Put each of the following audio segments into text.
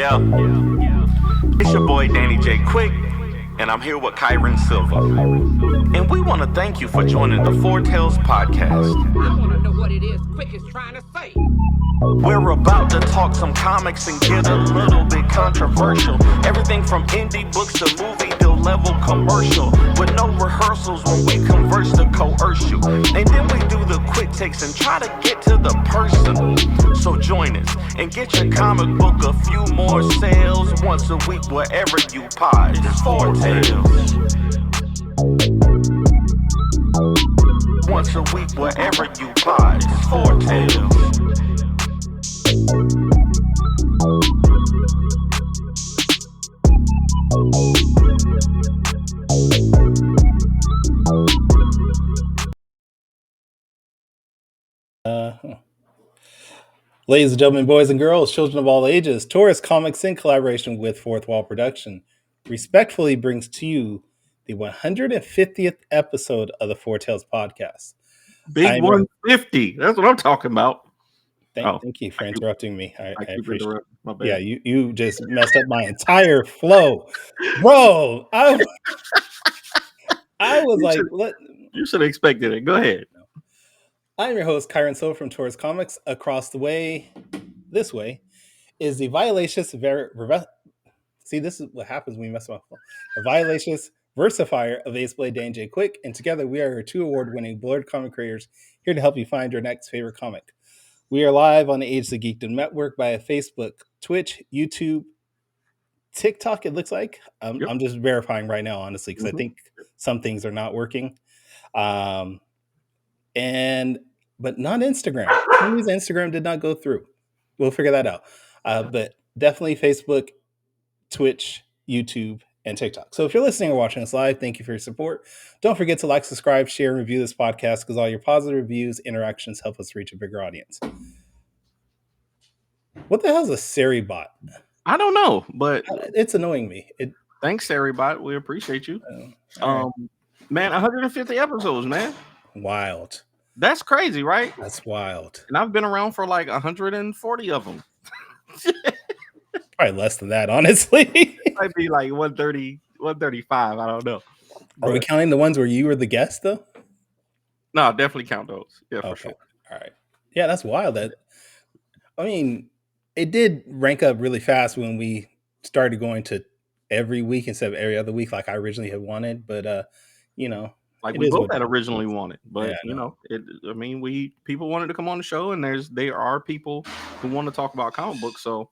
Yeah, it's your boy Danny J. Quick, and I'm here with Kyron Silva. And we want to thank you for joining the Four Tales podcast. I want to know what it is Quick is trying to say. We're about to talk some comics and get a little bit controversial. Everything from indie books to movie to level commercial. With no rehearsals when we converse to coerce you. And then we do the quick takes and try to get to the person. So join us and get your comic book a few more sales once a week wherever you pod. It's Four Tales. Once a week wherever you pod. It's Four Tales. Ladies and gentlemen, boys and girls, children of all ages, Taurus Comics in collaboration with Fourth Wall Production respectfully brings to you the 150th episode of the Four Tales podcast. Big 150. That's what I'm talking about. Thank you for interrupting me. I appreciate it. My bad. Yeah, you just messed up my entire flow. Bro, I was like, you should have expected it. Go ahead. I'm your host, Kyron Silva from Taurus Comics. Across the way, this way, is the Violacious See, this is what happens when you mess up my phone. The Violacious Versifier of Ace Blade Dan J. Quick, and together we are two award-winning blurred comic creators here to help you find your next favorite comic. We are live on the Age of Geekdom Network via Facebook, Twitch, YouTube, TikTok, it looks like. I'm just verifying right now, honestly, because I think some things are not working. But not Instagram. Please, Instagram did not go through. We'll figure that out. But definitely Facebook, Twitch, YouTube, and TikTok. So if you're listening or watching us live, thank you for your support. Don't forget to like, subscribe, share, and review this podcast because all your positive reviews, interactions help us reach a bigger audience. What the hell is a Seribot? I don't know, but it's annoying me. Thanks, Seribot. We appreciate you. Right. Man, 150 episodes, man. Wild. That's crazy, right? That's wild. And I've been around for like 140 of them. Probably less than that, honestly. It might be like 130, 135. I don't know. Are we counting the ones where you were the guest, though? No, definitely count those. Yeah, for sure. All right. Yeah, that's wild. It did rank up really fast when we started going to every week instead of every other week, like I originally had wanted. But like we both had originally wanted. But people wanted to come on the show, and there are people who want to talk about comic books. So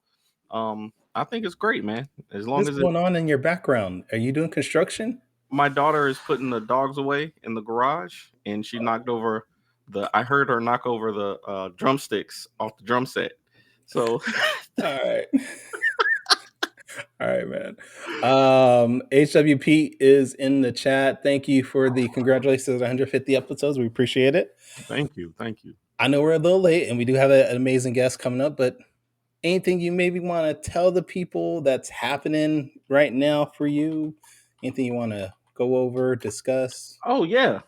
I think it's great, man. As long as what's going on in your background? Are you doing construction? My daughter is putting the dogs away in the garage, and she knocked over I heard her knock over the drumsticks off the drum set. So all right. All right, man. HWP is in the chat. Thank you for the congratulations on 150 episodes. We appreciate it. Thank you. I know we're a little late and we do have an amazing guest coming up, but anything you maybe want to tell the people that's happening right now for you? Anything you want to go over, discuss? Oh, yeah.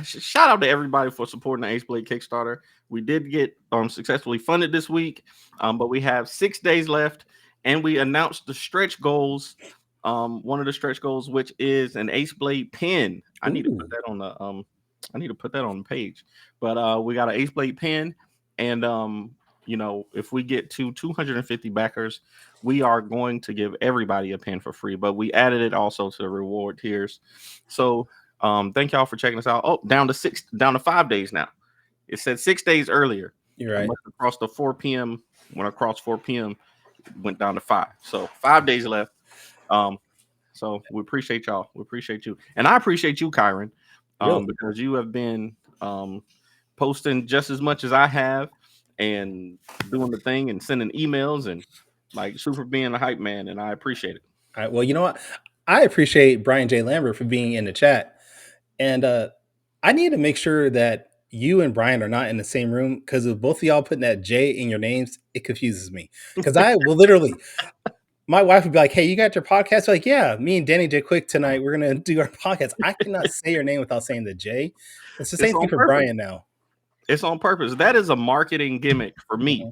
Shout out to everybody for supporting the Ace Blade Kickstarter. We did get successfully funded this week, but we have 6 days left, and we announced the stretch goals. One of the stretch goals, which is an Ace Blade pen. I need to put that on the page. But we got an Ace Blade pen, and if we get to 250 backers, we are going to give everybody a pen for free. But we added it also to the reward tiers. So thank y'all for checking us out. Oh, down to 5 days now. It said 6 days earlier. You're right. Across the 4 p.m. When I crossed 4 p.m., it went down to 5. So 5 days left. So we appreciate y'all. We appreciate you. And I appreciate you, Kyron, because you have been posting just as much as I have and doing the thing and sending emails and like super being a hype man. And I appreciate it. All right. Well, you know what? I appreciate Brian J. Lambert for being in the chat. And I need to make sure that you and Brian are not in the same room, because if both of y'all putting that J in your names, it confuses me. Because I will literally, my wife would be like, hey, you got your podcast? Like, yeah, me and Danny J. Quick tonight, we're going to do our podcast. I cannot say your name without saying the J. It's the same thing for Brian now. It's on purpose. That is a marketing gimmick for me.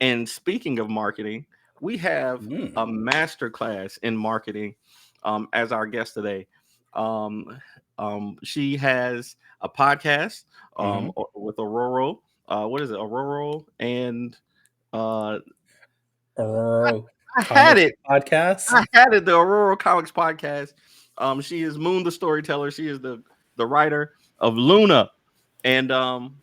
And speaking of marketing, we have a Mm. master class in marketing as our guest today. Um, she has a podcast Hmm. with Aurora. What is it? Aurora and uh, Aurora I had Comics it. Podcast. I had it. The Aurora Comics podcast. She is Moon the Storyteller. She is the writer of Luna, and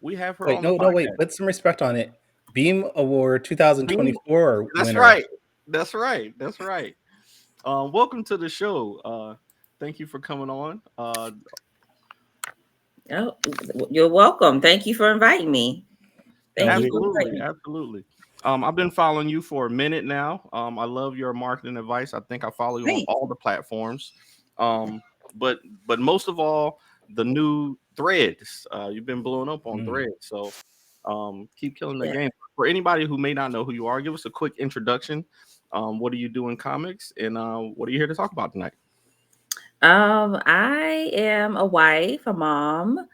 we have her Wait, on the no, no, wait. podcast. Put some respect on it. Beam Award Beam- 2024 That's winner. right. That's right. That's right. Welcome to the show. Thank you for coming on. Oh, you're welcome. Thank you for inviting me. No, Thank you we. for inviting Absolutely, me. absolutely. I've been following you for a minute now. I love your marketing advice. I think I follow you on Thanks. all the platforms. Um, but most of all, the new threads. You've been blowing up on Mm. threads, so keep killing the Yeah. game. For anybody who may not know who you are, give us a quick introduction. What do you do in comics, and what are you here to talk about tonight? I am a wife, a mom,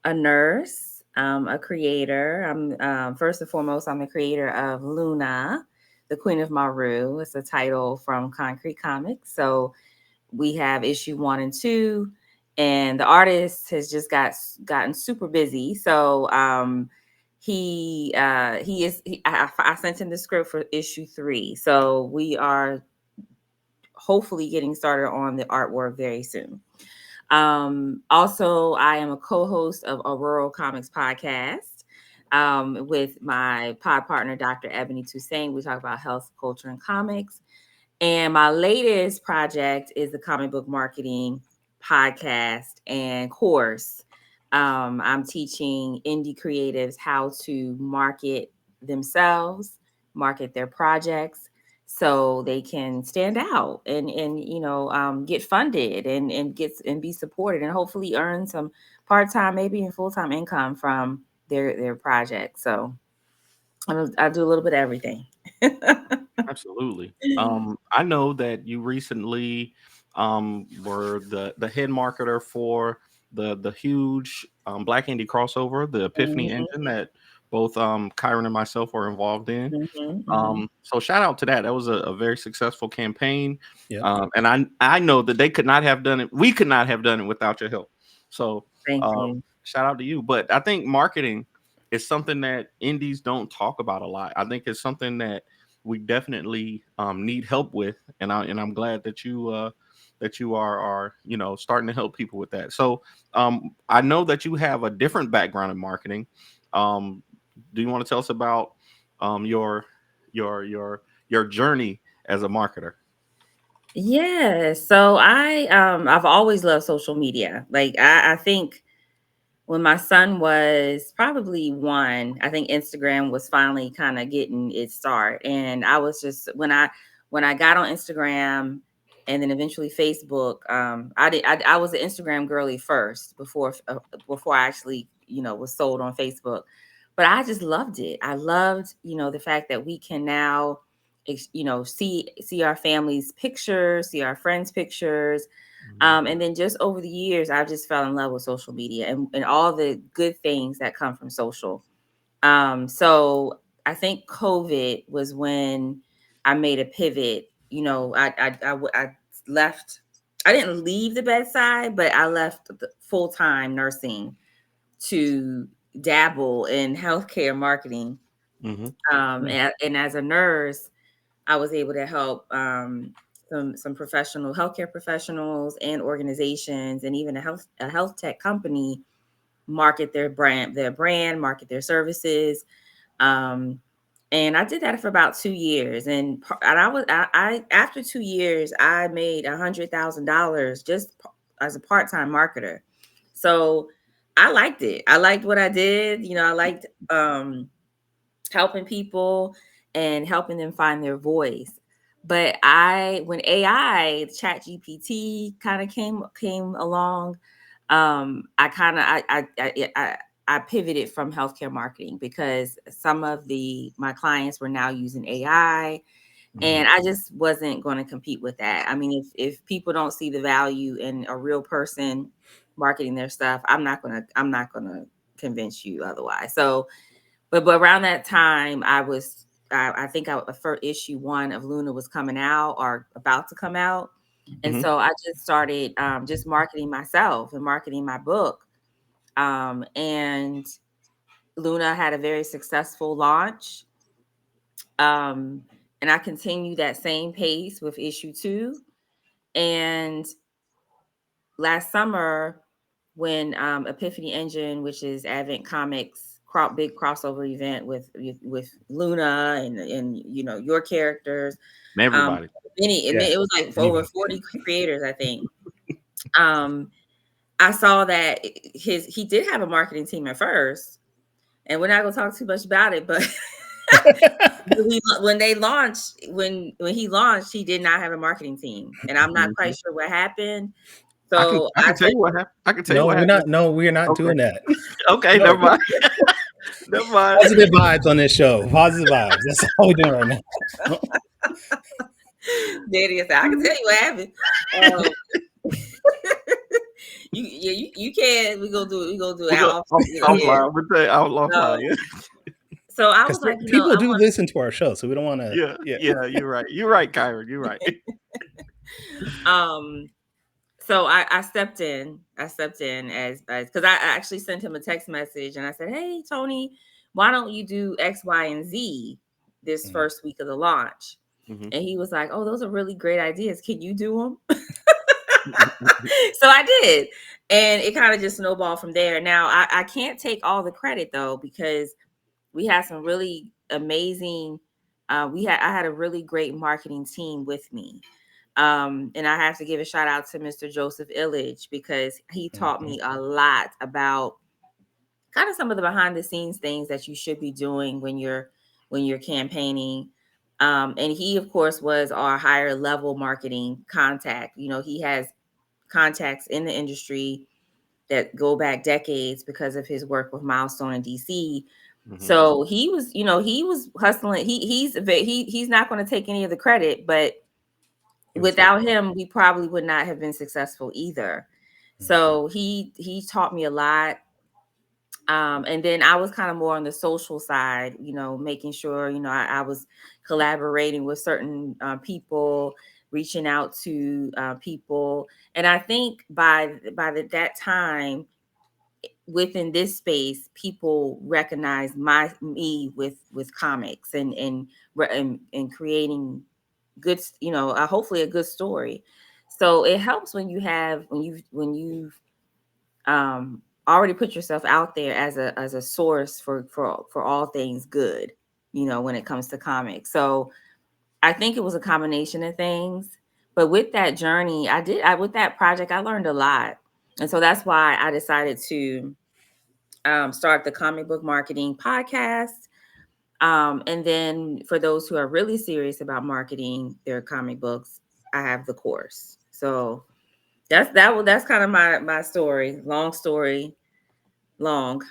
a nurse, a creator. I'm first and foremost, I'm the creator of Luna, the Queen of Maru. It's a title from Concrete Comics. So we have issue 1 and 2, and the artist has just gotten super busy. So I sent him the script for issue 3. So we are hopefully getting started on the artwork very soon. Also, I am a co-host of a Rural Comics podcast with my pod partner, Dr. Ebony Toussaint. We talk about health, culture, and comics. And my latest project is the comic book marketing podcast and course. I'm teaching indie creatives how to market themselves, market their projects, so they can stand out and get funded and be supported and hopefully earn some part-time, maybe even full-time income from their projects. So I do a little bit of everything. Absolutely. I know that you recently were the head marketer for the huge Black Indie crossover, the Epiphany Mhm, engine that both Kyron and myself were involved in. mhm, mhm. So shout out to that. That was a very successful campaign, Yep. and I know that they could not have done it. We could not have done it without your help. So Thank uh, you. shout out to you. But I think marketing is something that indies don't talk about a lot. I think it's something that we definitely need help with, and I'm glad that you are starting to help people with that. So I know that you have a different background in marketing. Um, do you want to tell us about your your journey as a marketer? Yeah. So I've always loved social media. Like I think when my son was probably 1, I think Instagram was finally kind of getting its start. And I was just when I got on Instagram and then eventually Facebook, I was an Instagram girly first before I actually, was sold on Facebook. But I just loved it. I loved, the fact that we can now see our family's pictures, see our friends' pictures, Mhm. and then just over the years, I just fell in love with social media and all the good things that come from social. So I think COVID was when I made a pivot. I left. I didn't leave the bedside, but I left full time nursing to dabble in healthcare marketing. Mhm. And as a nurse, I was able to help some professional healthcare professionals and organizations, and even a health tech company market their brand, market their services. Um, and I did that for about 2 years, and I after 2 years, I made $100,000 just as a part time marketer. So I liked it. I liked what I did. I liked helping people and helping them find their voice. But when AI, Chat GPT, kind of came along, I kind of I pivoted from healthcare marketing because some of my clients were now using AI, Mhm. and I just wasn't going to compete with that. I mean, if people don't see the value in a real person marketing their stuff, I'm not gonna convince you otherwise. So but around that time, I was I think for issue 1 of Luna was coming out or about to come out. And Mhm. so I just started just marketing myself and marketing my book. And Luna had a very successful launch. And I continued that same pace with issue 2. And last summer, when Epiphany Engine, which is Advent Comics big crossover event with Luna and your characters, um, Everybody. many, and Yeah. it was like for over Anyway. 40 creators, I think. I saw that he did have a marketing team at first, and we're not gonna talk too much about it, but when he launched, he did not have a marketing team, and I'm not quite Mhm. sure what happened. I can So I I can tell said, you what happened. I can tell you No, what we're happened. not. No, we're not Okay. doing that. Okay, No. never mind. Never mind. Positive vibes on this show. Positive vibes. That's all we're doing right now. Daddy said, I can tell you what happened. You can. We gonna do it. We gonna do it We go out. offline. We'll tell you offline. Um, so I was Because like, people I do want. listen to our show, so we don't want to. Yeah, Yeah. yeah, you're right. You're right, Kyron. You're right. Um, so I stepped in. I stepped in as because I actually sent him a text message and I said, hey Tony, why don't you do X, Y, and Z this Mhm. first week of the launch? Mhm. And he was like, oh, those are really great ideas. Can you do them? So I did. And it kind of just snowballed from there. Now, I can't take all the credit though, because we had some really amazing, I had a really great marketing team with me. And I have to give a shout out to Mr. Joseph Illage because he taught Mhm. me a lot about kind of some of the behind the scenes things that you should be doing when you're campaigning. And he, of course, was our higher level marketing contact. He has contacts in the industry that go back decades because of his work with Milestone in DC. Mhm. So he was hustling. He's not going to take any of the credit, but He was there. without him, we probably would not have been successful either. Mhm. So he taught me a lot. And then I was kind of more on the social side, making sure, I was collaborating with certain people, reaching out to people. And I think that time within this space, people recognize me with comics and creating good, hopefully a good story. So it helps when you've already put yourself out there as a source for all things good, when it comes to comics. So I think it was a combination of things. But with that journey, with that project, I learned a lot. And so that's why I decided to start the comic book marketing podcast. And then for those who are really serious about marketing their comic books, I have the course. So that's kind of my story. Long story, long.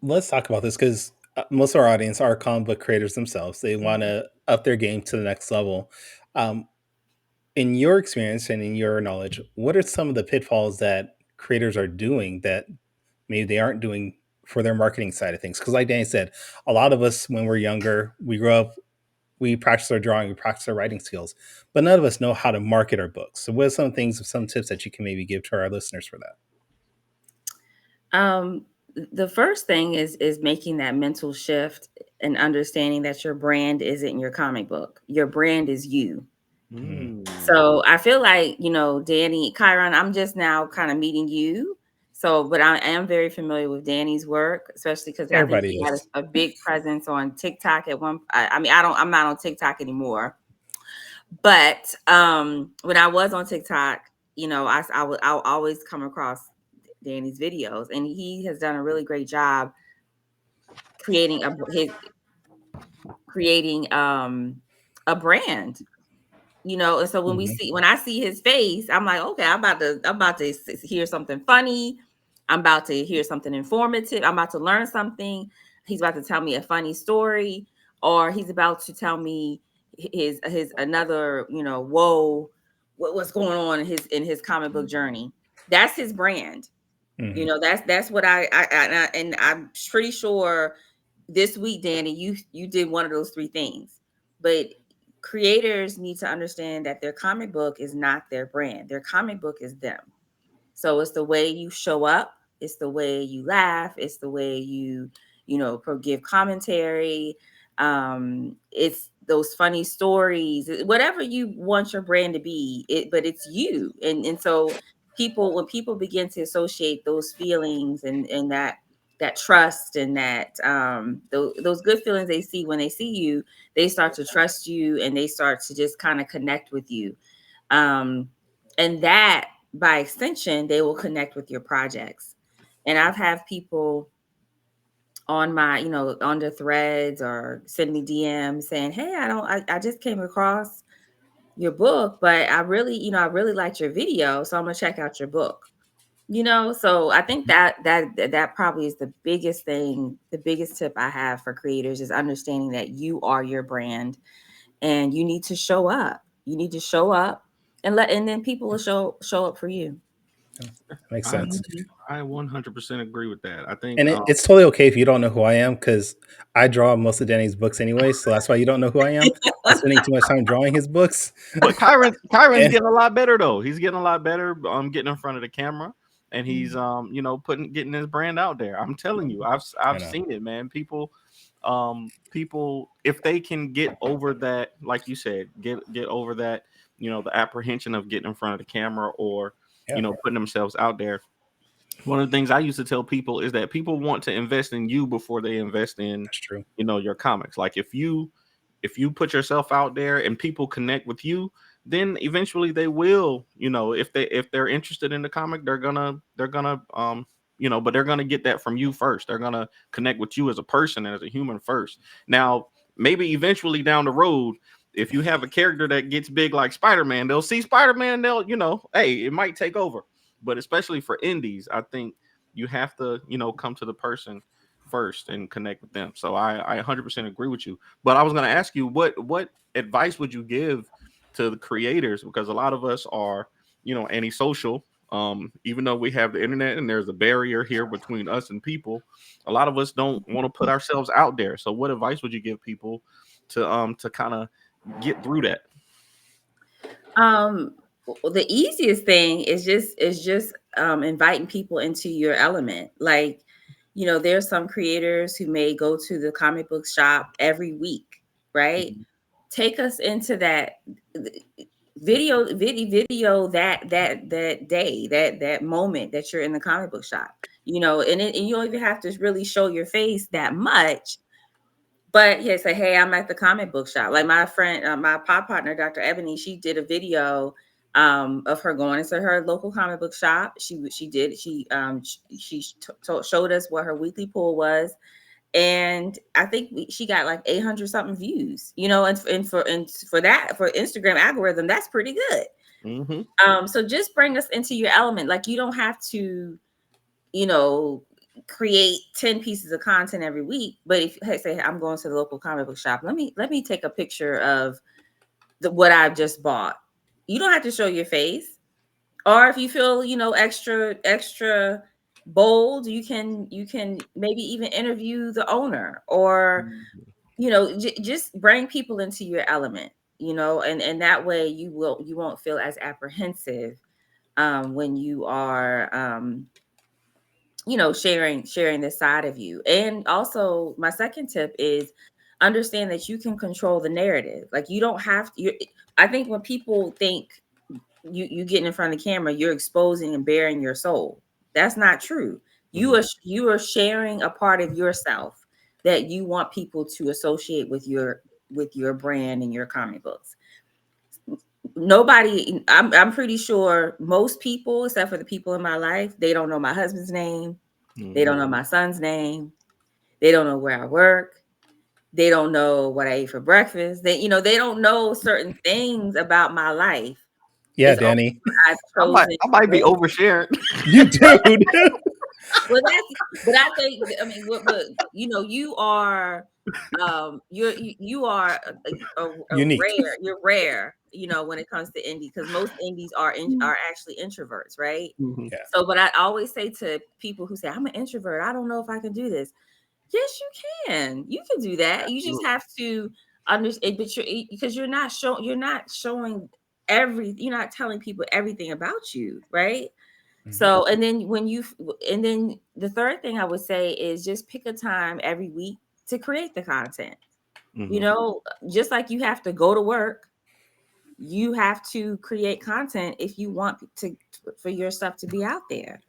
Let's talk about this because most of our audience are comic book creators themselves. They want to up their game to the next level. Um, in your experience and in your knowledge, what are some of the pitfalls that creators are doing that maybe they aren't doing for their marketing side of things? Because, like Danny said, a lot of us, when we're younger, we grow up, we practice our drawing, we practice our writing skills, but none of us know how to market our books. So, what are some tips that you can maybe give to our listeners for that? Um, the first thing is making that mental shift and understanding that your brand isn't your comic book. Your brand is you. Mm. So I feel like, Danny, Kyron, I'm just now kind of meeting you. So, but I am very familiar with Danny's work, especially because I think Everybody he had is. a big presence on TikTok at one. I mean, I'm not on TikTok anymore, but when I was on TikTok, I'll always come across Danny's videos, and he has done a really great job creating a brand. And so Mhm. when I see his face, I'm like, okay, I'm about to hear something funny. I'm about to hear something informative. I'm about to learn something. He's about to tell me a funny story, or he's about to tell me his another, what's going on in his comic book journey. That's his brand. You know, that's what and I'm pretty sure this week, Danny, you did one of those three things. But creators need to understand that their comic book is not their brand. Their comic book is them. So it's the way you show up, it's the way you laugh, it's the way you know, give commentary. It's those funny stories, whatever you want your brand to be, but it's you. And so when people begin to associate those feelings and that trust and that those good feelings they see when they see you, they start to trust you and they start to just kind of connect with you. Um, and that by extension, they will connect with your projects. And I've had people on my, you know, on the threads or send me DMs saying, "Hey, I just came across your book, but I really liked your video, so I'm gonna check out your book." You know, so I think that probably is the biggest thing, the biggest tip I have for creators is understanding that you are your brand and you need to show up. You need to show up and then people will show up for you. Makes I sense. I 100% agree with that. I think And it's totally okay if you don't know who I am, because I draw most of Danny's books anyway, so that's why you don't know who I am. I'm spending too much time drawing his books. but Kyron's And getting a lot better though. He's getting a lot better getting in front of the camera and he's you know getting his brand out there. I'm telling you. I I've know. seen it, man. People if they can get over that, like you said, get over that, you know, the apprehension of getting in front of the camera or Yeah, you know putting themselves out there. One of the things I used to tell people is that people want to invest in you before they invest in, that's true. you know, your comics. Like if you put yourself out there and people connect with you, then eventually they will, you know, if they're interested in the comic, they're gonna you know, but they're gonna get that from you first. They're gonna connect with you as a person and as a human first. Now, maybe eventually down the road, if you have a character that gets big like Spider-Man, they'll see Spider-Man, they'll, you know, hey, it might take over. But especially for indies, I think you have to, you know, come to the person first and connect with them. So I 100% agree with you. But I was going to ask you, what advice would you give to the creators? Because a lot of us are, you know, antisocial. Even though we have the internet and there's a barrier here between us and people, a lot of us don't want to put ourselves out there. So what advice would you give people to kind of get through that? Um, the easiest thing is just inviting people into your element. Like, you know, there's some creators who may go to the comic book shop every week, right? Mhm. Take us into that video that day, that moment that you're in the comic book shop. You know, and you don't even have to really show your face that much. But yeah, say, hey, I'm at the comic book shop. Like my friend, my pod partner, Dr. Ebony, she did a video of her going into her local comic book shop. She showed us what her weekly pull was, and I think she got like 800 something views. You know, and for that for Instagram algorithm, that's pretty good. Mhm. So just bring us into your element. Like you don't have to, you know, create 10 pieces of content every week. But if hey, say I'm going to the local comic book shop, let me take a picture of what I've just bought. You don't have to show your face. Or if you feel, you know, extra bold, you can maybe even interview the owner or you know just bring people into your element, you know, and that way you won't feel as apprehensive when you are you know sharing this side of you. And also my second tip is understand that you can control the narrative. Like you don't have to I think when people think you getting in front of the camera you're exposing and bearing your soul, that's not true. Mhm. You are sharing a part of yourself that you want people to associate with your brand and your comic books. Nobody, I'm pretty sure most people except for the people in my life, they don't know my husband's name, they Mhm. don't know my son's name. They don't know where I work. They don't know what I ate for breakfast. They don't know certain things about my life. Yeah, It's only Danny. what I've chosen I to might be go. oversharing. You do, dude. Well, but I think, I mean, but you know, you are a Unique. rare. You're rare, you know, when it comes to indie, because most indies are actually introverts, right? Mhm. Yeah. So, but I always say to people who say, I'm an introvert, I don't know if I can do this. Yes, you can. You can do that. You just Absolutely. have to understand, but because you're not showing you're not telling people everything about you, right? Mhm. So, and then and then the third thing I would say is just pick a time every week to create the content. You Mhm. know, just like you have to go to work, you have to create content if you want for your stuff to be out there.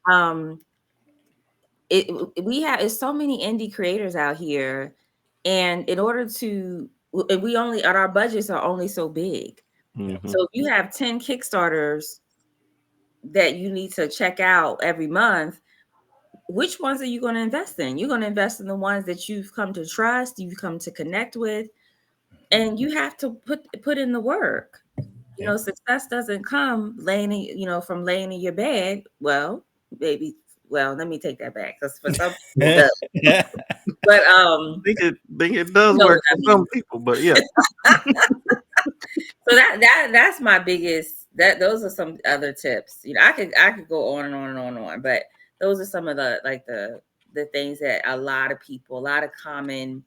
Um, we have it's so many indie creators out here, and in order to, we only, and our budgets are only so big. Yeah. Mhm. So if you have 10 Kickstarters that you need to check out every month, which ones are you going to invest in? You're going to invest in the ones that you've come to trust, you've come to connect with, and you have to put in the work. You Yeah. know, success doesn't come laying in, from laying in your bed. Well, maybe, well, let me take that back, because for some people it does. But Think it does you know work what I for some mean. people, but yeah. So that's my biggest, those are some other tips. You know, I could go on and on and on and on, but those are some of the things that a lot of people, a lot of common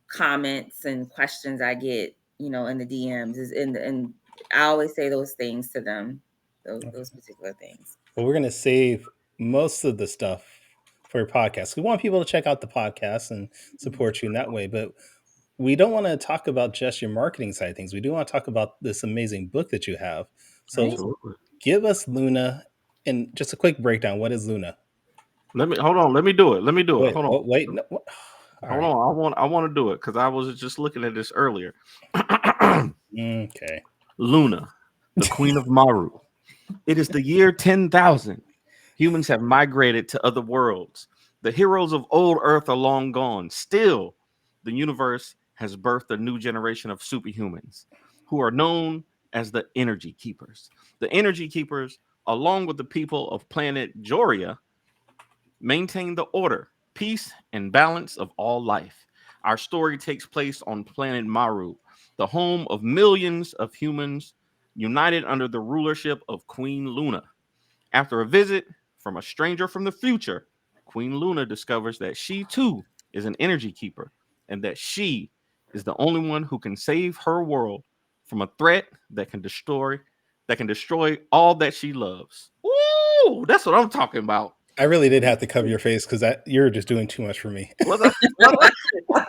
comments and questions I get, in the DMs is and I always say those things to them, those particular things. Well, we're going to save most of the stuff for your podcast. We want people to check out the podcast and support you in that way, but we don't want to talk about just your marketing side of things. We do want to talk about this amazing book that you have. Right? So Absolutely. give us Luna and just a quick breakdown. What is Luna? Let me hold on. Let me do it. Let me do it. Wait, Hold on. oh, wait. No, what? All Hold right. on. I want to do it because I was just looking at this earlier. Okay. Luna, the queen of Maru. It is the year 10,000. Humans have migrated to other worlds. The heroes of old Earth are long gone. Still, the universe has birthed a new generation of superhumans who are known as the Energy Keepers. The Energy Keepers, along with the people of planet Joria, maintain the order, peace, and balance of all life. Our story takes place on planet Maru, the home of millions of humans united under the rulership of Queen Luna. After a visit from a stranger from the future, Queen Luna discovers that she too is an energy keeper and that she is the only one who can save her world from a threat that can destroy all that she loves. Ooh, that's what I'm talking about. I really did have to cover your face because you're just doing too much for me. Was I? Was I?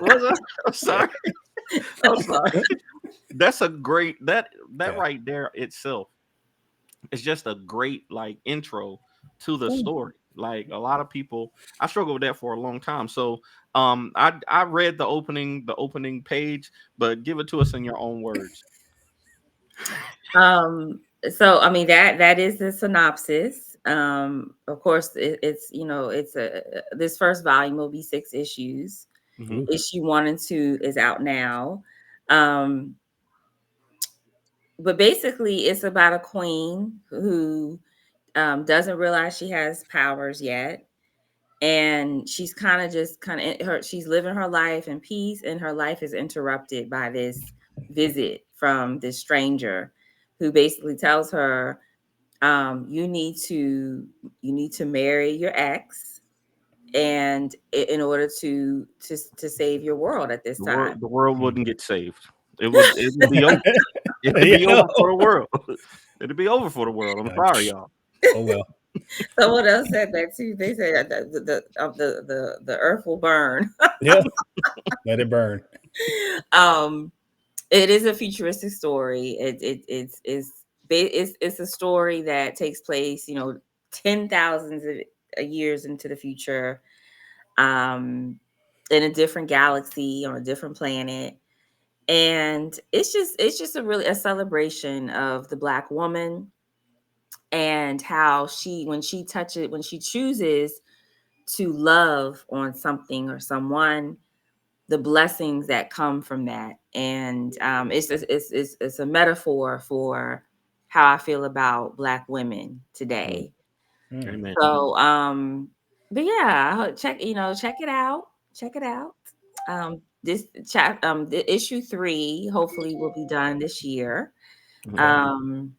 Was I? I'm sorry. I'm sorry. That's a great that Yeah. right there itself is just a great like intro to the story. Like a lot of people, I struggled with that for a long time. So I read the opening page, but give it to us in your own words. So I mean, that is the synopsis. Of course, it's, it's this first volume will be 6 issues. Hmm. Issue 1 and 2 is out now. Um, but basically, it's about a queen who doesn't realize she has powers yet, and she's she's living her life in peace, and her life is interrupted by this visit from this stranger who basically tells her, you need to marry your ex, and in order to save your world at this The time. world the world Hmm. wouldn't get saved. It would be over. It would be Yeah. over for the world. It'd be over for the world. I'm sorry, y'all. Oh well. Someone else said that too. They said that the earth will burn. Yeah. Let it burn. um it is a futuristic story. It's a story that takes place, 10,000s of years into the future, um in a different galaxy, on a different planet. And it's just a celebration of the Black woman, and how when she chooses to love on something or someone, the blessings that come from that. And it's a metaphor for how I feel about Black women Mm. today. Mm. Amen. So, but yeah, check it out. Check it out. The issue 3 hopefully will be done this year. Mhm. Um,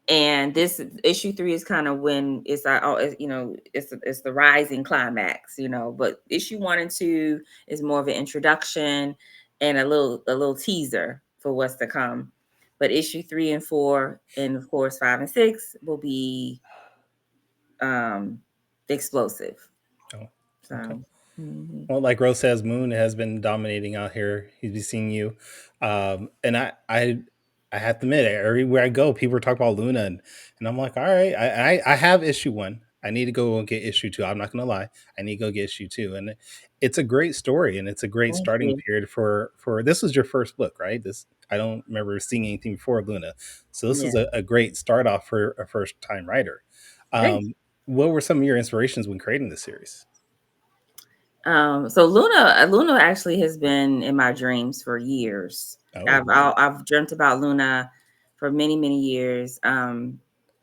and this issue 3 is kind of when it's the rising climax, but issue 1 and 2 is more of an introduction and a little teaser for what's to come. But issue 3 and 4, and of course 5 and 6, will be um explosive. Oh, okay. So mhm. Well, like Rose says, Moon has been dominating out here. He's been seeing you, and I have to admit, everywhere I go, people are talking about Luna, and I'm like, all right, I have issue 1. I need to go and get issue 2. I'm not gonna lie, I need to go get issue 2, and it's a great story, and it's a great Thank starting you. period for this was your first book, right? This I don't remember seeing anything before Luna, so this is Yeah. a great start off for a first time writer. Thanks. What were some of your inspirations when creating this series? So Luna actually has been in my dreams for years. Oh, I've dreamt about Luna for many, many years.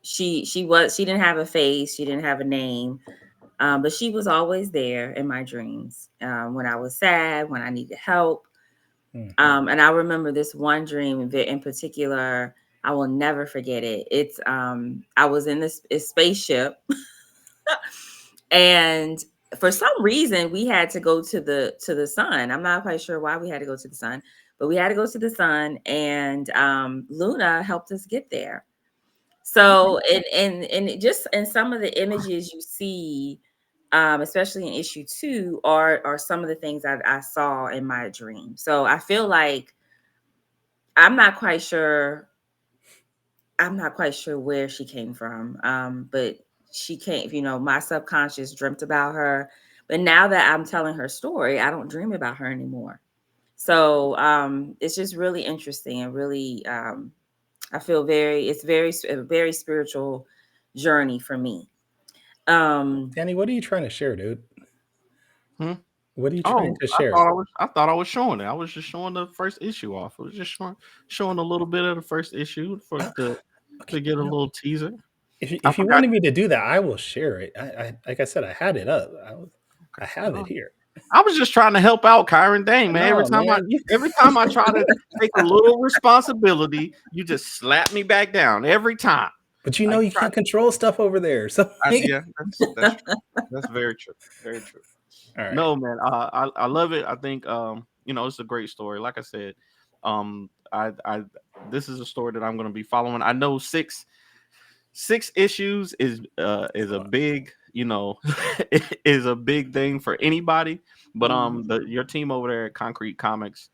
She didn't have a face, she didn't have a name, but she was always there in my dreams. When I was sad, when I needed help. hmm. And I remember this one dream in particular. I will never forget it. It's I was in this spaceship, and for some reason we had to go to the sun. I'm not quite sure why we had to go to the sun, but we had to go to the sun, and Luna helped us get there. Okay. So and just in some of the images you see, especially in issue 2, are some of the things I saw in my dream. So I feel like I'm not quite sure. I'm not quite sure where she came from. But she came, my subconscious dreamt about her. But now that I'm telling her story, I don't dream about her anymore. So it's just really interesting, and really, I feel a very spiritual journey for me. Um, Danny, what are you trying to share, dude? Hmm? What are you trying Oh, to share? I thought I was showing it. I was just showing the first issue off. I was just showing a little bit of the first issue for Uh, okay, to get a no. little teaser. If I you forgot. wanted me to do that, I will share it. I like I said, I had it up. I have it No, here. I was just trying to help out Kyron. Dang man, No, man. every time I try to take a little responsibility, you just slap me back down every time. But you know Like you can't control stuff over there. So yeah, that's true. That's very true. Very true. all right. No, man, I love it. I think it's a great story. Like I said, I this is a story that I'm going to be following. I know six issues is a big is a big thing for anybody. But your team over there at Concrete Comics,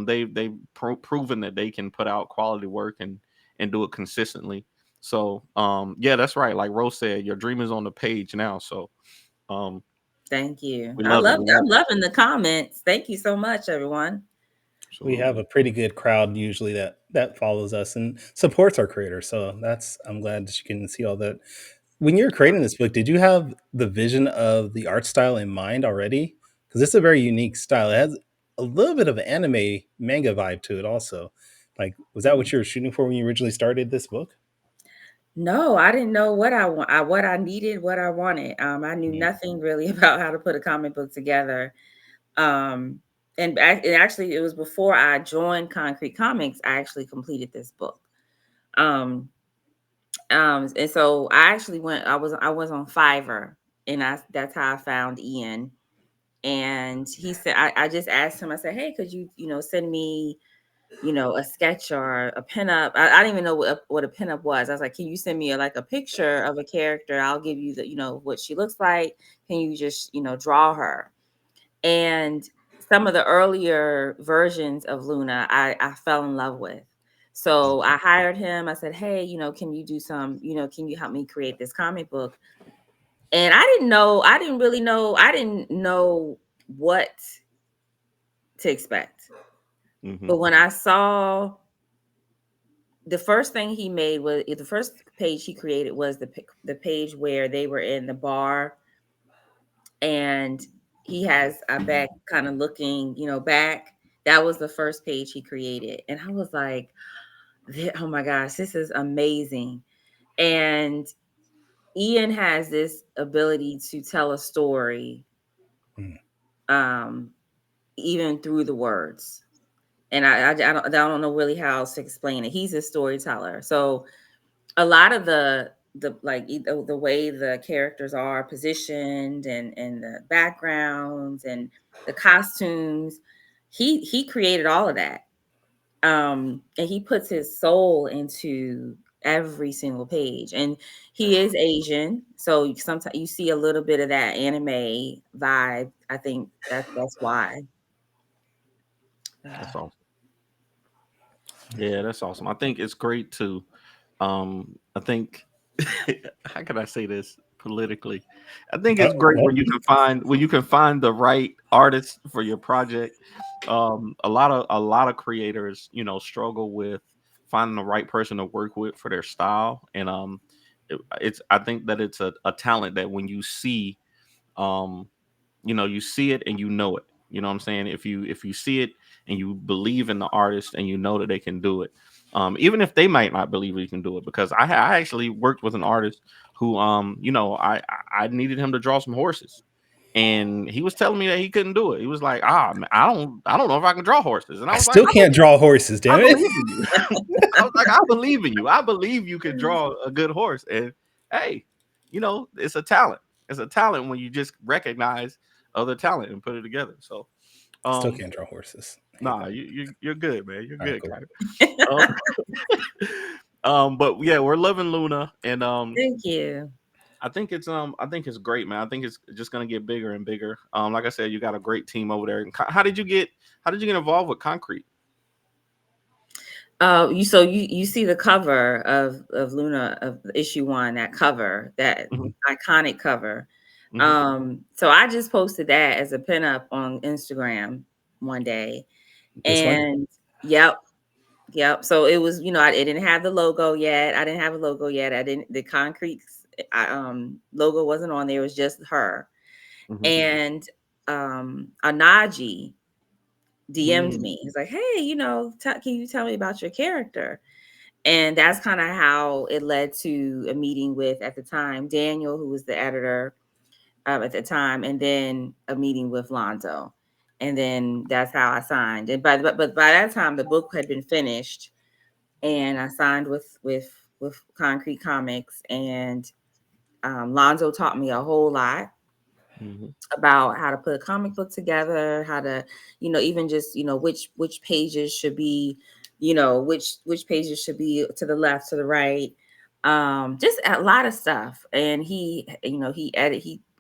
they've proven that they can put out quality work and do it consistently. So yeah, that's right. Like Rose said, your dream is on the page now. So um Thank you. we love it. We love I'm it. loving the comments. Thank you so much, everyone. We have Absolutely. a pretty good crowd usually that follows us and supports our creators. So that's I'm glad that you can see all that. When you're creating this book, did you have the vision of the art style in mind already? Because it's a very unique style. It has a little bit of an anime manga vibe to it, also. Like, was that what you were shooting for when you originally started this book? No, I didn't know what I want, what I needed, what I wanted. I knew Mhm. nothing really about how to put a comic book together. Um, and actually, it was before I joined Concrete Comics. I actually completed this book. Um, and so I actually went. I was on Fiverr, and that's how I found Ian. And he said, I just asked him. I said, "Hey, could you send me a sketch or a pinup?" I didn't even know what a pinup was. I was like, "Can you send me a picture of a character? I'll give you what she looks like. Can you just draw her?" And some of the earlier versions of Luna, I fell in love with. So I hired him. I said, "Hey, can you do can you help me create this comic book?" And I didn't know what to expect. Hmm. But when I saw the first thing he made was the first page he created was the page where they were in the bar, and he has a back kind of looking, back. That was the first page he created. And I was like, oh my gosh, this is amazing. And Ian has this ability to tell a story, Mm. even through the words. And I don't know really how else to explain it. He's a storyteller. So a lot of the like the way the characters are positioned and the backgrounds and the costumes, he created all of that. And he puts his soul into every single page. And he is Asian, so sometimes you see a little bit of that anime vibe. I think that's why. That's awesome. Yeah, that's awesome. I think it's great to I think how can I say this politically? I think it's great Go when you can find the right artist for your project. A lot of creators, struggle with finding the right person to work with for their style, and it's I think that it's a talent that when you see, um, you see it and you know it. You know what I'm saying? If you see it and you believe in the artist and you know that they can do it, even if they might not believe you can do it. Because I actually worked with an artist who, I needed him to draw some horses, and he was telling me that he couldn't do it. He was like, man, I don't know if I can draw horses, and I I was like, still can't draw horses, I damn it. believe in you. I was like, I believe in you. I believe you can draw a good horse. And hey, it's a talent. It's a talent when you just recognize other talent and put it together. So, Still um, can't draw horses. I hate nah, that. you're good, man. You're All right, good, cool. guy. Um, but yeah, we're loving Luna, and Thank you. I think it's great, man. I think it's just gonna get bigger and bigger. Like I said, you got a great team over there. How did you get involved with Concrete? You see the cover of Luna of issue one, that cover, that Hmm. iconic cover. Hmm. So I just posted that as a pinup on Instagram one day, This one? and yep, yep. So it was, it didn't have the logo yet. I didn't have a logo yet. I didn't the concrete logo wasn't on there. It was just her. Hmm. And Anaji DM'd Mm. me. He's like, "Hey, can you tell me about your character?" And that's kind of how it led to a meeting with, at the time, Daniel, who was the editor at the time, and then a meeting with Lonzo. And then that's how I signed. And but by that time, the book had been finished, and I signed with Concrete Comics. And Lonzo taught me a whole lot Hmm. about how to put a comic book together, how to, even just, which pages should be, which pages should be to the left, to the right, just a lot of stuff. And he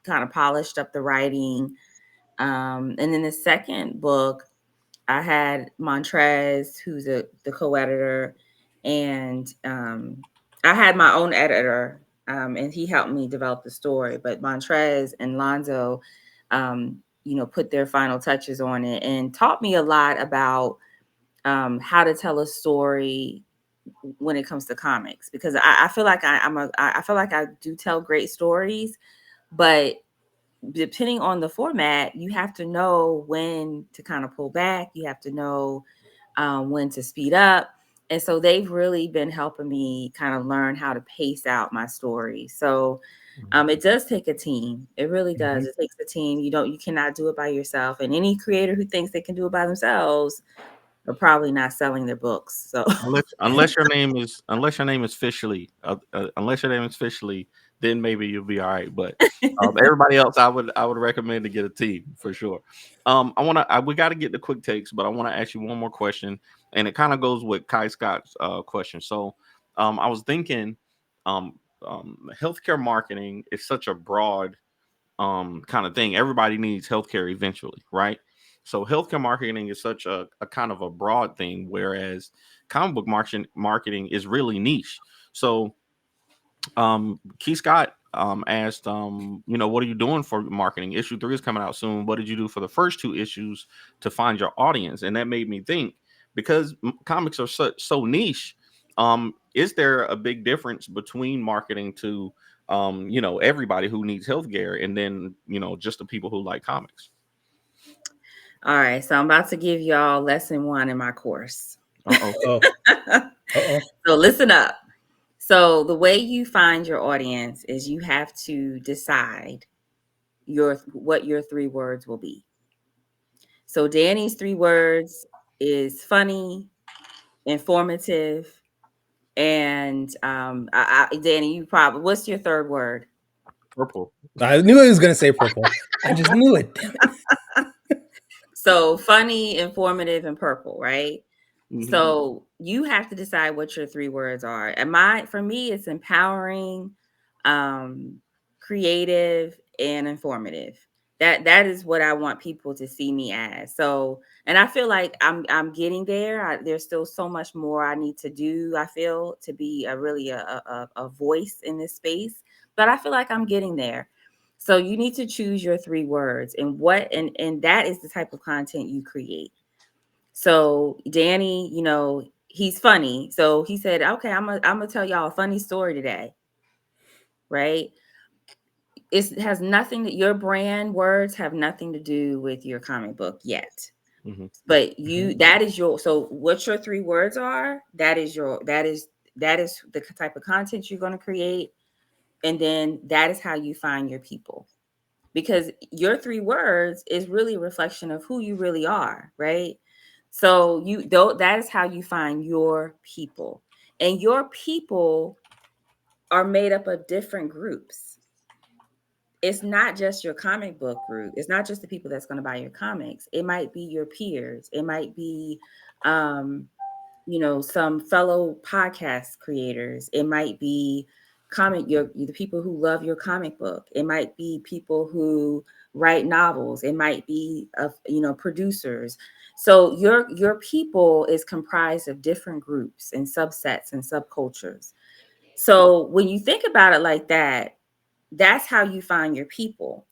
kind of polished up the writing. And then the second book, I had Montrez, who's the co-editor, and I had my own editor, and he helped me develop the story. But Montrez and Lonzo, put their final touches on it and taught me a lot about how to tell a story when it comes to comics. Because I feel like I feel like I do tell great stories, but depending on the format, you have to know when to kind of pull back. You have to know when to speed up. And so they've really been helping me kind of learn how to pace out my story. So it does take a team. It really does. Mhm. It takes a team. You cannot do it by yourself. And any creator who thinks they can do it by themselves are probably not selling their books. So Unless your name is officially, then maybe you'll be all right. But everybody else, I would recommend to get a team for sure. We got to get the quick takes, but I want to ask you one more question, and it kind of goes with Kai Scott's question. So, I was thinking, healthcare marketing is such a broad kind of thing. Everybody needs healthcare eventually, right? So healthcare marketing is such a kind of a broad thing, whereas comic book marketing is really niche. So Key Scott asked, what are you doing for marketing? Issue 3 is coming out soon. What did you do for the first two issues to find your audience? And that made me think, because comics are so niche. Is there a big difference between marketing to everybody who needs healthcare, and then just the people who like comics? all right, so I'm about to give y'all lesson one in my course. Uh-oh. Oh, uh-oh. So listen up. So the way you find your audience is you have to decide what your 3 words will be. So Danny's 3 words is funny, informative, and Danny, you probably what's your 3rd word? Purple. I knew he was going to say purple. I just knew it. Damn it. So funny, informative, and purple, right? Mhm. So you have to decide what your 3 words are. And for me, it's empowering, creative, and informative. That is what I want people to see me as. So, and I feel like I'm getting there. There's still so much more I need to do. I feel to be a voice in this space, but I feel like I'm getting there. So you need to choose your 3 words and that is the type of content you create. So Danny, he's funny. So he said, okay, I'm gonna tell y'all a funny story today. Right. It has nothing that your brand words have nothing to do with your comic book yet. Mhm. But Mhm. that is so what your 3 words are, that is the type of content you're going to create. And then that is how you find your people. Because your 3 words is really a reflection of who you really are, right? So that is how you find your people. And your people are made up of different groups. It's not just your comic book group. It's not just the people that's going to buy your comics. It might be your peers. It might be some fellow podcast creators. It might be the people who love your comic book. It might be people who write novels. It might be producers. So your people is comprised of different groups and subsets and subcultures. So when you think about it like that, that's how you find your people.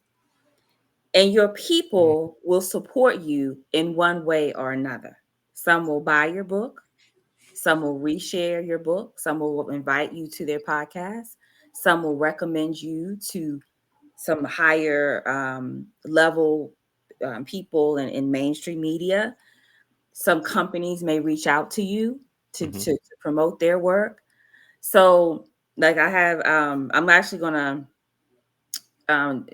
And your people will support you in one way or another. Some will buy your book. Some will reshare your book. Some will invite you to their podcast. Some will recommend you to some higher level people in mainstream media. Some companies may reach out to you to promote their work. So, like I'm actually going to um,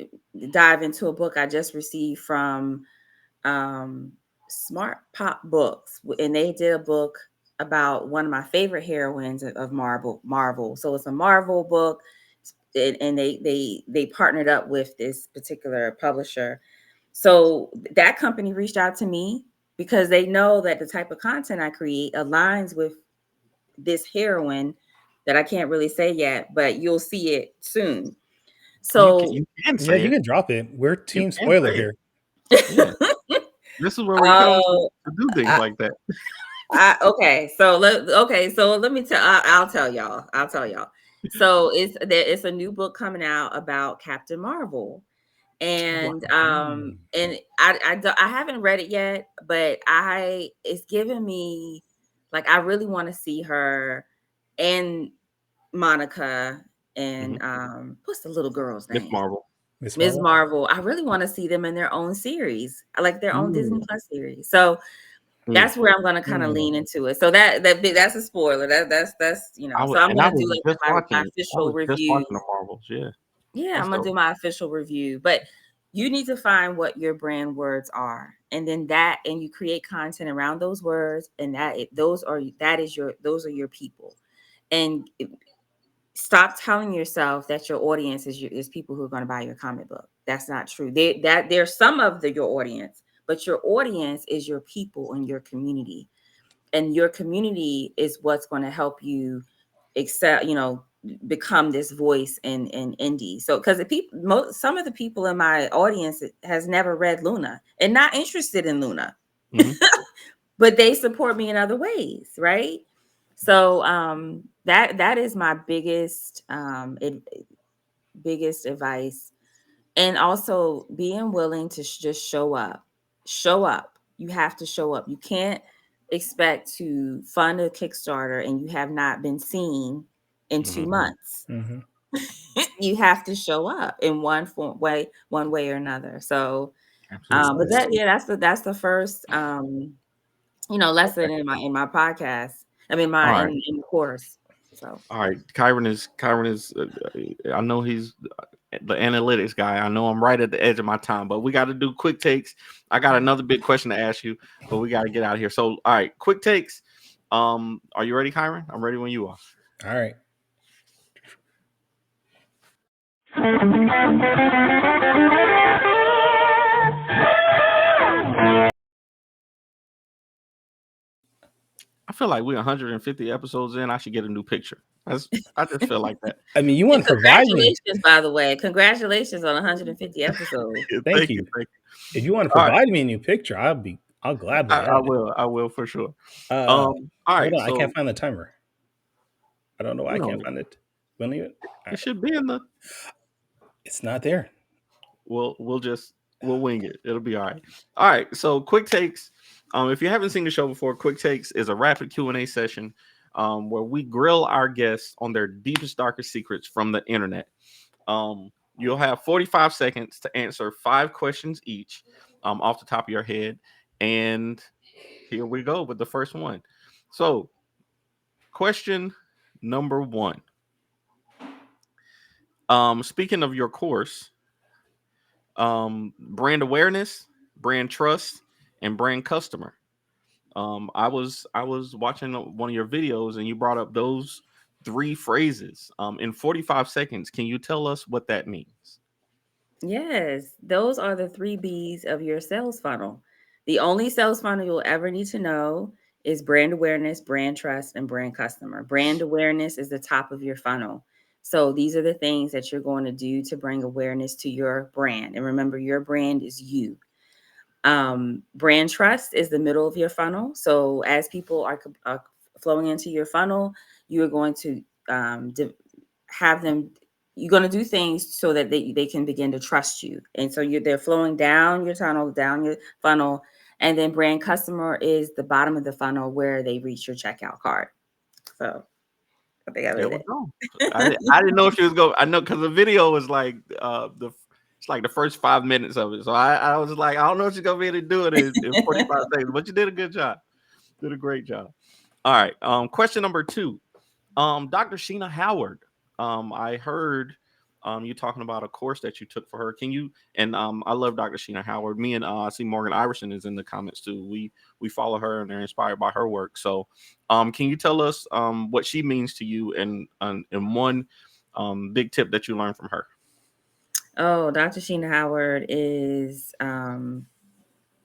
dive into a book I just received from Smart Pop Books, and they did a book about one of my favorite heroines of Marvel. So it's a Marvel book, and they partnered up with this particular publisher. So that company reached out to me because they know that the type of content I create aligns with this heroine that I can't really say yet, but you'll see it soon. So You can Yeah, say you it. can drop it. We're You team can spoiler say it. here. Yeah. This is where we come Oh, to do things like that. okay. So let me tell. I'll tell y'all. I'll tell y'all. So it's a new book coming out about Captain Marvel, and Mm. I haven't read it yet, but it's given me like I really want to see her and Monica and what's the little girl's Miss name? Marvel. Miss Ms. Marvel? Marvel. I really want to see them in their own series, like their own Disney Ooh. Plus series. So Mm. that's where I'm going to kind of Mm. lean into it. So that's a spoiler. So I'm I going to do was like just my watching. I official was just review. watching the Marvels. Yeah, Yeah, that's I'm going to dope. do my official review. But you need to find what your brand words are, and then and you create content around those words, and those are your people. And stop telling yourself that your audience is people who are going to buy your comic book. That's not true. There's some of your audience, but your audience is your people and your community. And your community is what's going to help you excel, become this voice in indie. So because some of the people in my audience has never read Luna and not interested in Luna, Mhm. but they support me in other ways, right? So that is my biggest advice. And also being willing to just show up. You have to show up. You can't expect to fund a Kickstarter and you have not been seen in 2 months. Mm-hmm. You have to show up in one way or another. So Absolutely. but that's the first lesson Okay. in my podcast. I mean All my right. in the course. So All right, Kyron is I know he's the analytics guy. I know I'm right at the edge of my time, but we got to do quick takes. I got another big question to ask you, but we got to get out of here. So, all right, quick takes. Are you ready, Kyron? I'm ready when you are. All right. I feel like we're 150 episodes in. I should get a new picture. I just feel like that. I mean, you want and to provide me. congratulations, by the way. Congratulations on 150 episodes. Thank Thank you. you. Thank you. If you want to All right, provide me a new picture, I'll gladly add I it. will. I will for sure. Uh, All hold right. on, I can't So find the timer. I don't know why I can't no, find it. Don't even. All it right. should be in the. It's not there. We'll wing it. It'll be all right. All right. So quick takes. If you haven't seen the show before, quick takes is a rapid Q&A session where we grill our guests on their deepest, darkest secrets from the internet. You'll have 45 seconds to answer 5 questions each off the top of your head. And here we go with the first one. So, question number 1. Speaking of your course, brand awareness, brand trust, and brand customer. I was watching one of your videos and you brought up those 3 phrases. In 45 seconds, can you tell us what that means? Yes, those are the 3 B's of your sales funnel. The only sales funnel you'll ever need to know is brand awareness, brand trust, and brand customer. Brand awareness is the top of your funnel. So these are the things that you're going to do to bring awareness to your brand. And remember, your brand is you. Brand trust is the middle of your funnel. So as people are flowing into your funnel, you are going to have them. You're going to do things so that they can begin to trust you. And so they're flowing down your tunnel, down your funnel. And then brand customer is the bottom of the funnel where they reach your checkout card. So I think I There did we it. go. I didn't know if she was going. I know because the video was like it's like the first 5 minutes of it. So I was like, I don't know if she's gonna be able to do it in 45 seconds, but you did a good job. Did a great job. All right. Question number 2. Dr. Sheena Howard. I heard you talking about a course that you took for her. Can you and I love Dr. Sheena Howard. Me and I see Morgan Iverson is in the comments too. We follow her and they're inspired by her work. So can you tell us what she means to you and one big tip that you learned from her? Oh, Dr. Sheena Howard is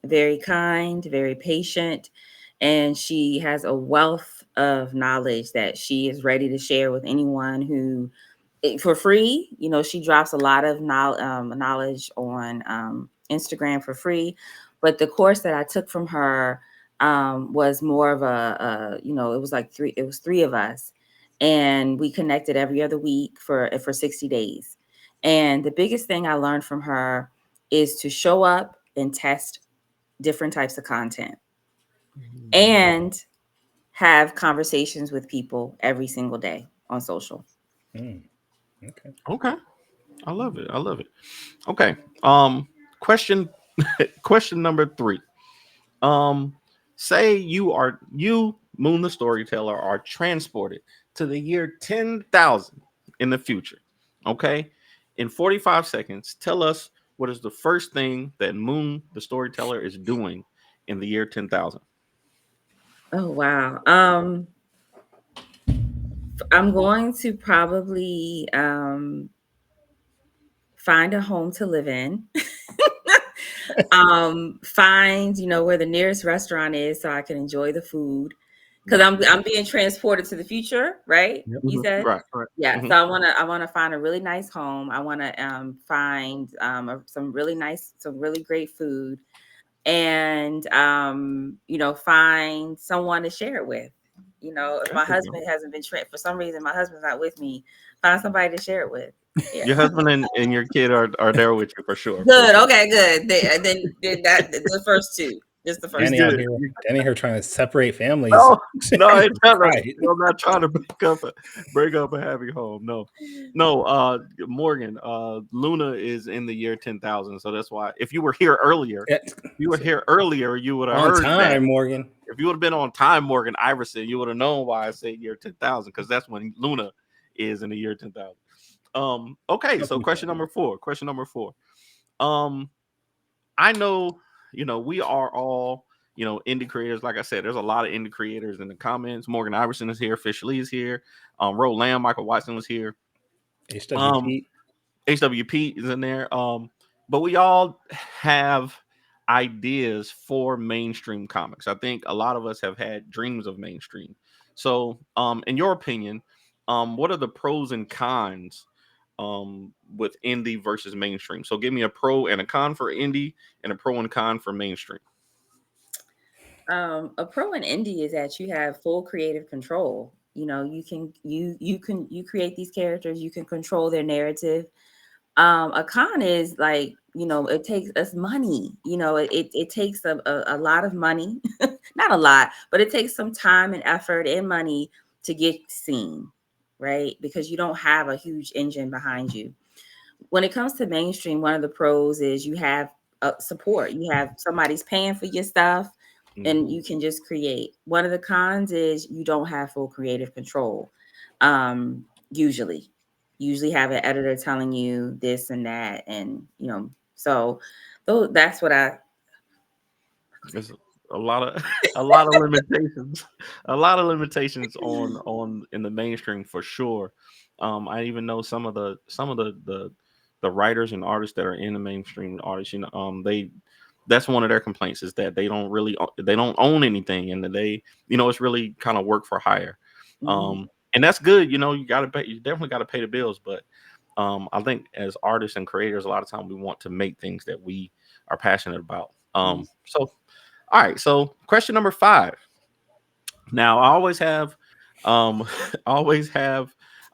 very kind, very patient, and she has a wealth of knowledge that she is ready to share with anyone who, for free. You know, she drops a lot of knowledge on Instagram for free. But the course that I took from her was more of it was like it was 3 of us, and we connected every other week for 60 days. And the biggest thing I learned from her is to show up and test different types of content and have conversations with people every single day on social. Okay. Okay. I love it. I love it. Okay. Question question number 3. Um, say you, Moon the Storyteller, are transported to the year 10,000 in the future. Okay. In 45 seconds, tell us what is the first thing that Moon the Storyteller is doing in the year 10,000. Oh wow. I'm going to probably find a home to live in. Find, where the nearest restaurant is so I can enjoy the food. Because I'm being transported to the future, right? Yep. You said? Right. Right. Yeah. Mhm. So I wanna find a really nice home. I wanna find some really great food, and find someone to share it with. If There my we go. husband hasn't been for some reason my husband's not with me, find somebody to share it with. Yeah. Your husband and your kid are there with you for sure. For Good. sure. Okay. Good. Then that the first 2. Just the first Danny time. out here, Danny here trying to separate families. No, I'm Right. not trying to break up a happy home. No. Morgan, Luna is in the year 10,000, so that's why. If you were here earlier, you would have On heard that. time, Morgan. If you would have been on time, Morgan Iverson, you would have known why I say year 10,000, because that's when Luna is in the year 10,000. Okay, so question number four. I know, we are all, indie creators. Like I said, there's a lot of indie creators in the comments. Morgan Iverson is here. Fish Lee is here. Ro Lamb, Michael Watson was here. HWP. HWP is in there. But we all have ideas for mainstream comics. I think a lot of us have had dreams of mainstream. So, in your opinion, what are the pros and cons with indie versus mainstream? So give me a pro and a con for indie and a pro and con for mainstream. A pro in indie is that you have full creative control. You create these characters, you can control their narrative. A con is like, it takes us money. It takes a lot of money, not a lot, but it takes some time and effort and money to get seen, right? Because you don't have a huge engine behind you. When it comes to mainstream, one of the pros is you have support. You have somebody's paying for your stuff, and you can just create. One of the cons is you don't have full creative control. Usually have an editor telling you this and that, and so that's what I. There's a lot of limitations, on in the mainstream for sure. I even know some of the writers and artists that are in the mainstream artists, that's one of their complaints, is that they don't own anything, and that it's really kind of work for hire. And that's good. You definitely got to pay the bills, but I think as artists and creators, a lot of time we want to make things that we are passionate about. So all right, so question number 5. Now I always have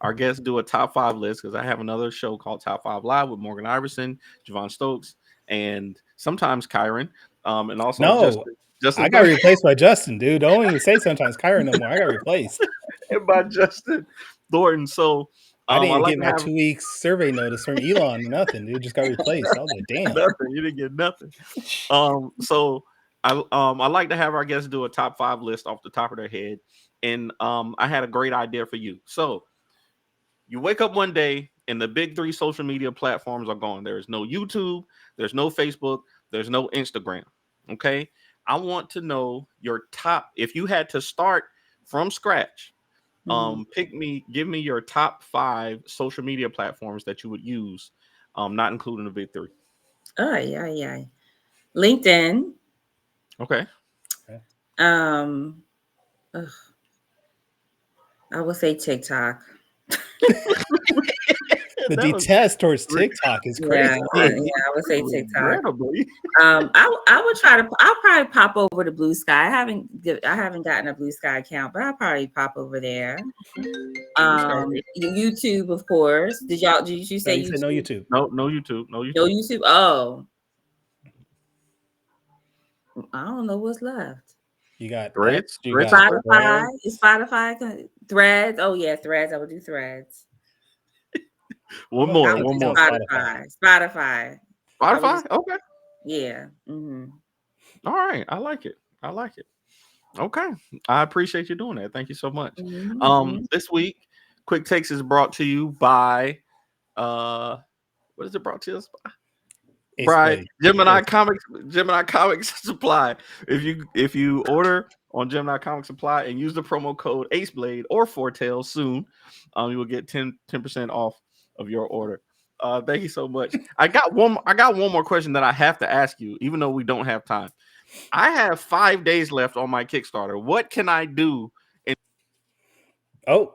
our guests do a top 5 list, because I have another show called Top 5 Live with Morgan Iverson, Javon Stokes, and sometimes Kyron, and also No, Justin I got replaced by Justin, dude. Don't even say sometimes Kyron no more. I got replaced. and by Justin Thornton. So I didn't even like get my 2 weeks survey notice from Elon. Nothing, dude. Just got replaced. I was like, damn. Nothing. You didn't get nothing. So I like to have our guests do a top 5 list off the top of their head, and I had a great idea for you. So you wake up one day and the big 3 social media platforms are gone. There is no YouTube, there's no Facebook, there's no Instagram. Okay, I want to know your top. If you had to start from scratch, give me your top 5 social media platforms that you would use, not including the big 3. Oh yeah. LinkedIn. Okay. I would say TikTok. The detest towards TikTok is crazy. Yeah, I would say TikTok. I would try to. I'll probably pop over to Blue Sky. I haven't gotten a Blue Sky account, but I'll probably pop over there. YouTube, of course. Did you say YouTube? No YouTube. No YouTube. No YouTube. Oh, I don't know what's left. You got Threads. Spotify. Is Spotify Threads? Oh yeah, Threads. I would do Threads. One more. Spotify. Okay. Yeah. All right. I like it. Okay. I appreciate you doing that. Thank you so much. This week, Quick Takes is brought to you by what is it brought to us by? Right, Gemini Comics Supply. If you order on Gemini Comics Supply and use the promo code AceBlade or Foretell soon, you will get 10% off of your order. Thank you so much. I got one more question that I have to ask you, even though we don't have time. I have 5 days left on my Kickstarter. What can I do? Oh,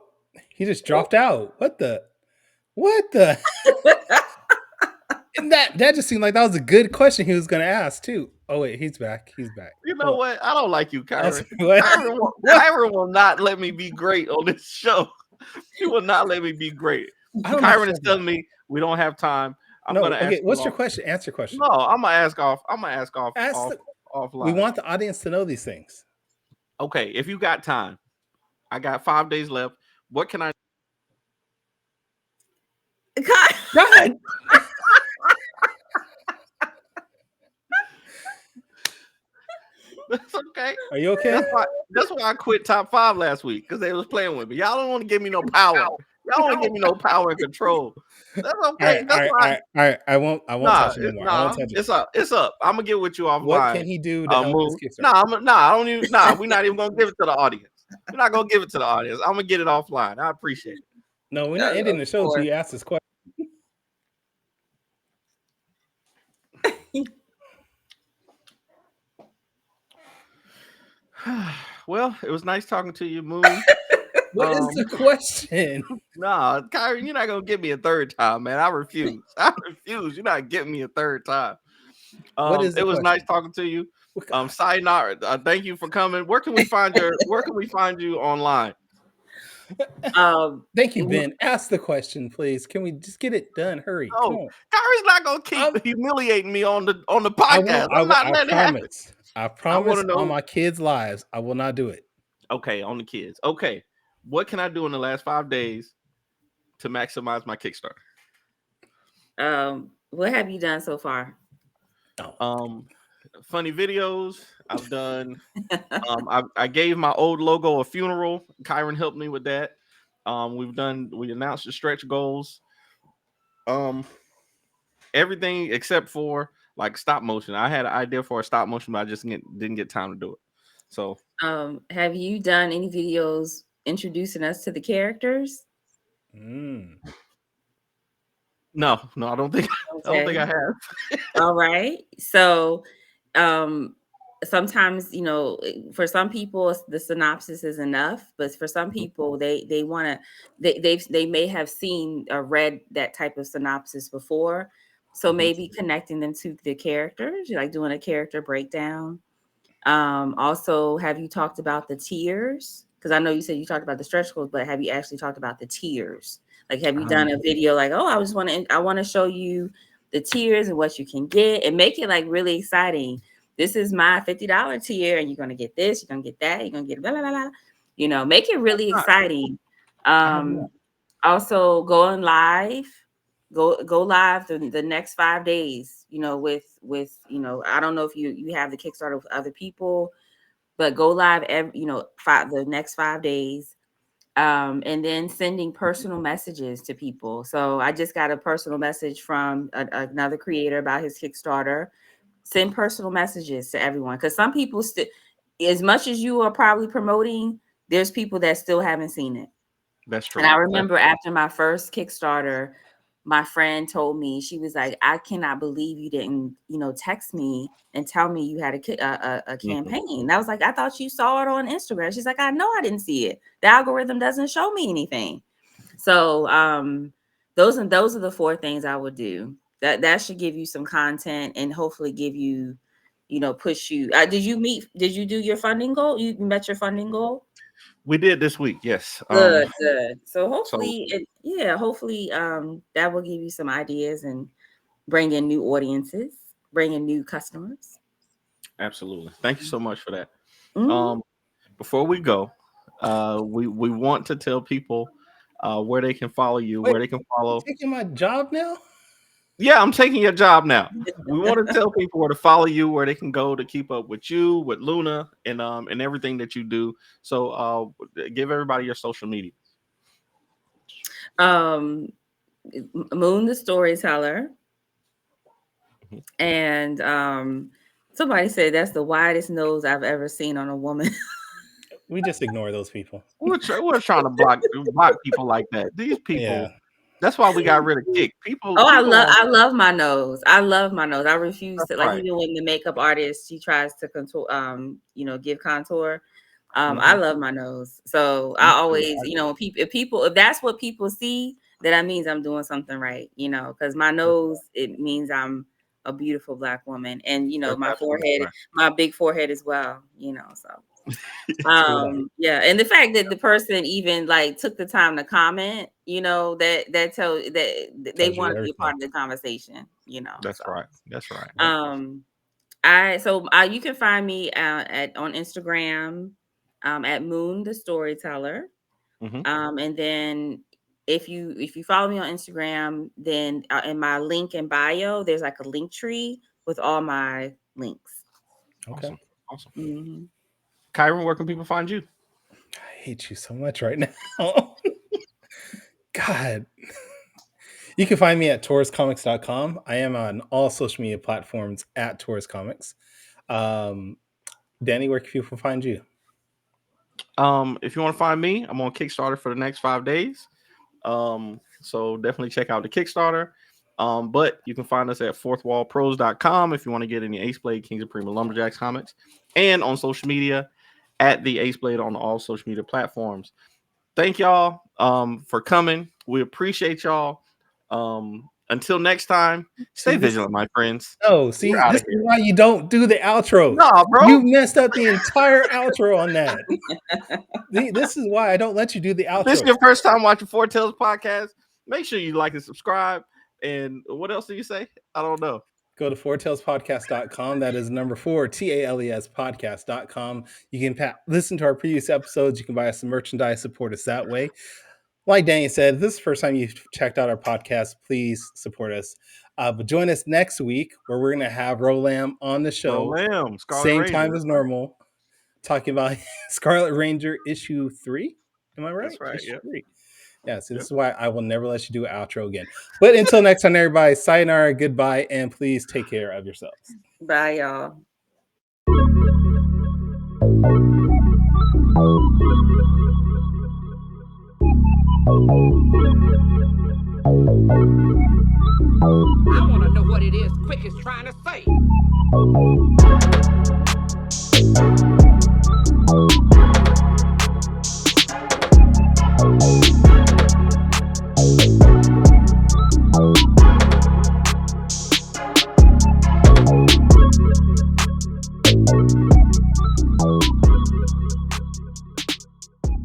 he just dropped out. What the? And that just seemed like that was a good question he was going to ask too. Oh wait, he's back. You know what? I don't like you, Kyron. Kyron will not let me be great on this show. He will not let me be great. Kyron is telling me we don't have time. I'm gonna ask. What's your question? Answer question. No, I'm gonna ask off offline. We want the audience to know these things. Okay, if you got time, I got 5 days left. What can I? God. That's okay. Are you okay? That's why I quit top 5 last week, because they was playing with me. Y'all don't want to give me no power. Y'all don't want to give me no power and control. That's okay. That's why. All right. I won't touch it anymore. I won't touch it. It's up. It's up. I'm gonna get with you offline. What can he do to help Moon? this Kickstarter? I don't even. We're not even gonna give it to the audience. We're not gonna give it to the audience. I'm gonna get it offline. I appreciate it. No, we're not ending the show until you ask this question. Well, it was nice talking to you, Moon. What is the question? Nah, Kyron, you're not gonna give me a third time, man. I refuse. I refuse. You're not getting me a third time. What is the it was question? nice talking to you. Sayonara. Thank you for coming. Where can we find you online? Thank you, Ben. Ask the question, please. Can we just get it done? Hurry. No, Kyron's not gonna keep humiliating me on the podcast. I promise on my kids' lives, I will not do it. Okay, on the kids. Okay, what can I do in the last 5 days to maximize my Kickstarter? What have you done so far? Funny videos. I've done. I gave my old logo a funeral. Kyron helped me with that. We announced the stretch goals. Everything except for like stop motion. I had an idea for a stop motion, but I just didn't get time to do it. So, have you done any videos introducing us to the characters? No, I don't think. Okay. I don't think I have. All right. So, sometimes, for some people the synopsis is enough, but for some people they want to they may have seen or read that type of synopsis before. So maybe connecting them to the characters, like doing a character breakdown. Also, have you talked about the tiers? Because I know you said you talked about the stretch goals, but have you actually talked about the tiers? Like, have you done a video like, oh, I want to show you the tiers and what you can get, and make it like really exciting. This is my $50 tier, and you're gonna get this, you're gonna get that, you're gonna get blah blah blah. Make it really exciting. Also going live. Go live the next 5 days, with I don't know if you have the Kickstarter with other people, but go live the next 5 days, and then sending personal messages to people. So I just got a personal message from another creator about his Kickstarter. Send personal messages to everyone, because some people still, as much as you are probably promoting, there's people that still haven't seen it. That's true. And I remember after my first Kickstarter, my friend told me, she was like, I cannot believe you didn't, text me and tell me you had a campaign. And I was like, I thought you saw it on Instagram. She's like, I know I didn't see it. The algorithm doesn't show me anything. So those are the 4 things I would do. That should give you some content and hopefully give you, push you. Did you do your funding goal? You met your funding goal? We did this week, yes. Good. So hopefully, hopefully that will give you some ideas and bring in new audiences, bring in new customers. Absolutely. Thank you so much for that. Before we go, we want to tell people where they can follow you, where they can follow. Taking my job now? Yeah, I'm taking your job now. We want to tell people where to follow you, where they can go to keep up with you, with Luna, and everything that you do. So give everybody your social media. Moon the Storyteller. And somebody said that's the widest nose I've ever seen on a woman. We just ignore those people. We're trying to block people like that. These people. Yeah. That's why we got rid of Kick. People. Oh, I love my nose. I love my nose. I refuse to, like, even when the makeup artist, she tries to contour, give contour. I love my nose. So I always, if that's what people see, then that means I'm doing something right, because my nose, it means I'm a beautiful Black woman. And, my forehead, my big forehead as well, so. And the fact that the person even like took the time to comment, that tell that they want to be a part of the conversation, That's right. You can find me on Instagram at Moon the Storyteller. And then if you follow me on Instagram, then in my link in bio, there's like a link tree with all my links. Okay. Awesome. Mm-hmm. Kyron, where can people find you? I hate you so much right now. God. You can find me at TaurusComics.com. I am on all social media platforms at Taurus Comics. Danny, where can people find you? If you want to find me, I'm on Kickstarter for the next 5 days. So definitely check out the Kickstarter. But you can find us at fourthwallpros.com if you want to get any Ace Blade, Kings of Prima Lumberjacks comics, and on social media at the Ace Blade on all social media platforms. Thank y'all for coming. We appreciate y'all. Until next time, stay vigilant, my friends. Oh, see, this is why you don't do the outros. Nah, bro. You messed up the entire outro on that. This is why I don't let you do the outro. If this is your first time watching Four Tales podcast, make sure you like and subscribe. And what else do you say? I don't know. Go to fourtalespodcast.com. That is number 4, TALES podcast.com. You can listen to our previous episodes. You can buy us some merchandise, support us that way. Like Danny said, this is the first time you've checked out our podcast. Please support us. But join us next week where we're going to have Rolam on the show. Same Ranger. Time as normal. Talking about Scarlet Ranger issue 3. Am I right? That's right. Issue 3. Yeah, so this is why I will never let you do an outro again. But until next time, everybody, sayonara, goodbye, and please take care of yourselves. Bye, y'all. I want to know what it is Quick is trying to say.